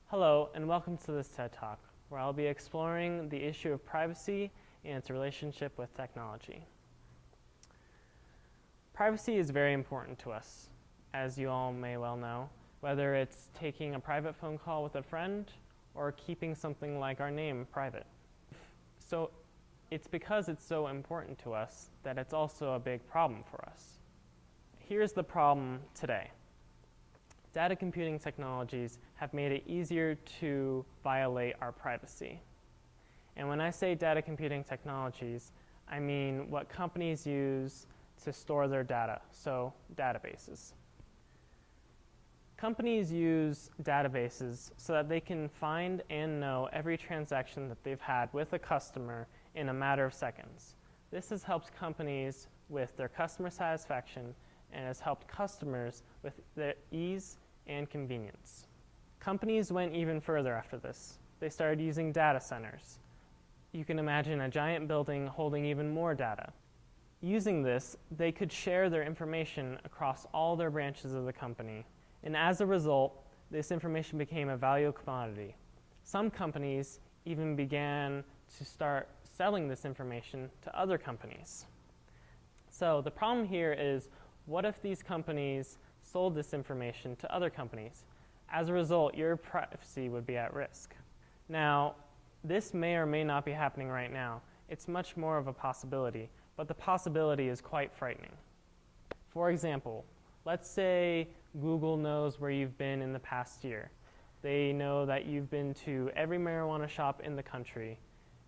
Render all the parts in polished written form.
Hello, and welcome to this TED Talk, where I'll be exploring the issue of privacy and its relationship with technology. Privacy is very important to us, as you all may well know, whether it's taking a private phone call with a friend or keeping something like our name private. So it's because it's so important to us that it's also a big problem for us. Here's the problem today. Data computing technologies have made it easier to violate our privacy. And when I say data computing technologies, I mean what companies use to store their data, so databases. Companies use databases so that they can find and know every transaction that they've had with a customer in a matter of seconds. This has helped companies with their customer satisfaction and has helped customers with the ease and convenience. Companies went even further after this. They started using data centers. You can imagine a giant building holding even more data. Using this, they could share their information across all their branches of the company. And as a result, this information became a valuable commodity. Some companies even began to start selling this information to other companies. So the problem here is, what if these companies sold this information to other companies? As a result, your privacy would be at risk. Now, this may or may not be happening right now. It's much more of a possibility, but the possibility is quite frightening. For example, let's say Google knows where you've been in the past year. They know that you've been to every marijuana shop in the country,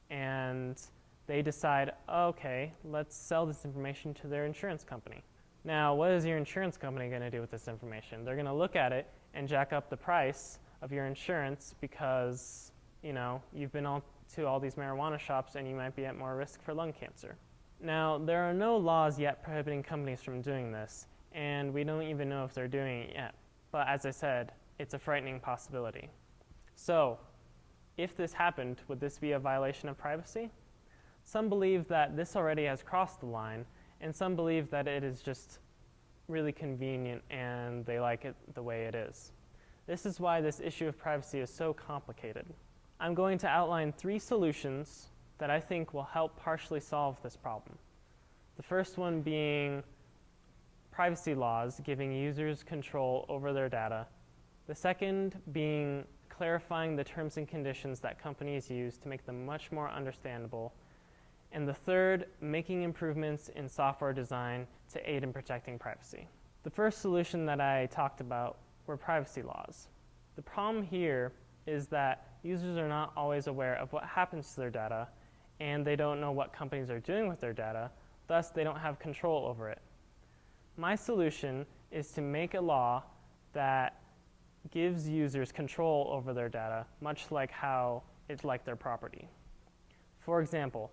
and they decide, okay, let's sell this information to their insurance company. Now, what is your insurance company going to do with this information? They're going to look at it and jack up the price of your insurance because, you've been to all these marijuana shops and you might be at more risk for lung cancer. Now, there are no laws yet prohibiting companies from doing this, and we don't even know if they're doing it yet. But as I said, it's a frightening possibility. So, if this happened, would this be a violation of privacy? Some believe that this already has crossed the line, and some believe that it is just really convenient and they like it the way it is. This is why this issue of privacy is so complicated. I'm going to outline 3 solutions that I think will help partially solve this problem. The first one being privacy laws giving users control over their data. The second being clarifying the terms and conditions that companies use to make them much more understandable. And the third, making improvements in software design to aid in protecting privacy. The first solution that I talked about were privacy laws. The problem here is that users are not always aware of what happens to their data, and they don't know what companies are doing with their data, thus they don't have control over it. My solution is to make a law that gives users control over their data, much like how it's like their property. For example,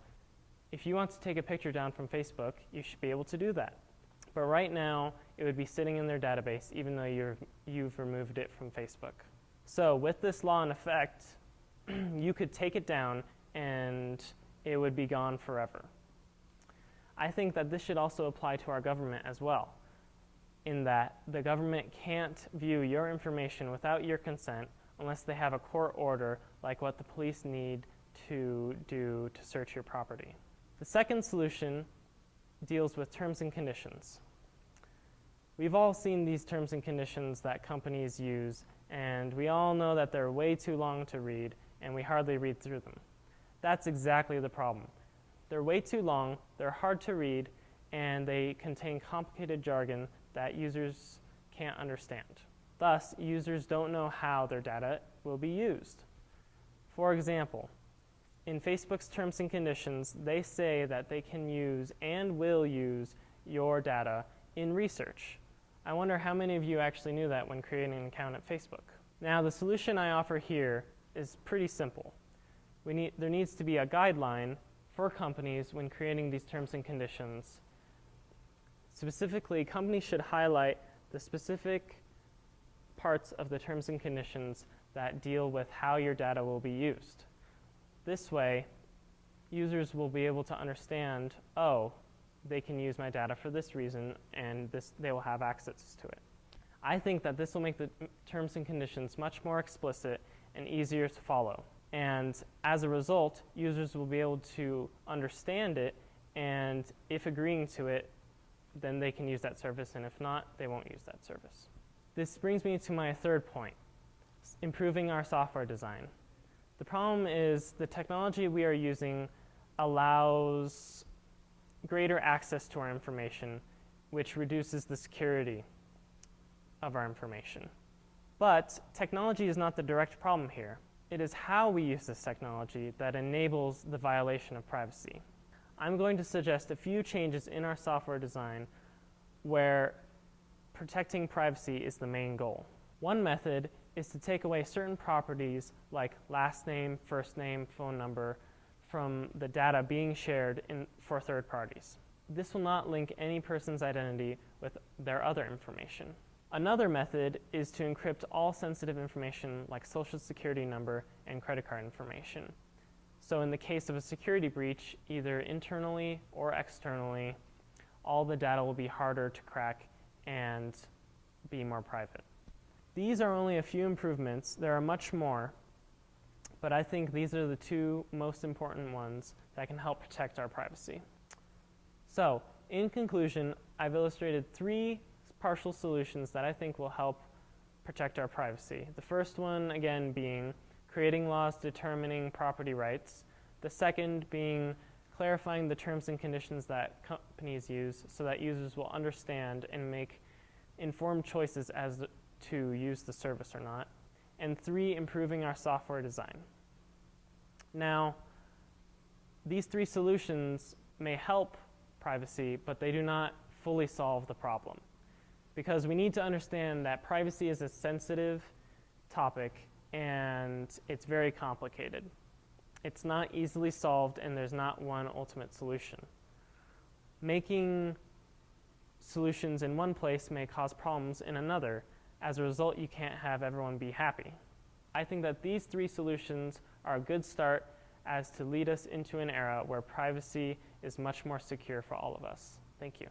if you want to take a picture down from Facebook, you should be able to do that. But right now, it would be sitting in their database even though you've removed it from Facebook. So with this law in effect, you could take it down and it would be gone forever. I think that this should also apply to our government as well, in that the government can't view your information without your consent unless they have a court order like what the police need to do to search your property. The second solution deals with terms and conditions. We've all seen these terms and conditions that companies use, and we all know that they're way too long to read, and we hardly read through them. That's exactly the problem. They're way too long, they're hard to read, and they contain complicated jargon that users can't understand. Thus, users don't know how their data will be used. For example, in Facebook's terms and conditions, they say that they can use and will use your data in research. I wonder how many of you actually knew that when creating an account at Facebook. Now, the solution I offer here is pretty simple. There needs to be a guideline for companies when creating these terms and conditions. Specifically, companies should highlight the specific parts of the terms and conditions that deal with how your data will be used. This way, users will be able to understand, oh, they can use my data for this reason, and they will have access to it. I think that this will make the terms and conditions much more explicit and easier to follow. And as a result, users will be able to understand it, and if agreeing to it, then they can use that service, and if not, they won't use that service. This brings me to my third point, improving our software design. The problem is the technology we are using allows greater access to our information, which reduces the security of our information. But technology is not the direct problem here. It is how we use this technology that enables the violation of privacy. I'm going to suggest a few changes in our software design where protecting privacy is the main goal. One method is to take away certain properties like last name, first name, phone number from the data being shared for third parties. This will not link any person's identity with their other information. Another method is to encrypt all sensitive information like social security number and credit card information. So in the case of a security breach, either internally or externally, all the data will be harder to crack and be more private. These are only a few improvements. There are much more, but I think these are the two most important ones that can help protect our privacy. So, in conclusion, I've illustrated 3 partial solutions that I think will help protect our privacy. The first one, again, being creating laws determining property rights. The second being clarifying the terms and conditions that companies use so that users will understand and make informed choices as to use the service or not. And 3, improving our software design. Now, these 3 solutions may help privacy, but they do not fully solve the problem. Because we need to understand that privacy is a sensitive topic and it's very complicated. It's not easily solved and there's not one ultimate solution. Making solutions in one place may cause problems in another. As a result, you can't have everyone be happy. I think that these 3 solutions are a good start as to lead us into an era where privacy is much more secure for all of us. Thank you.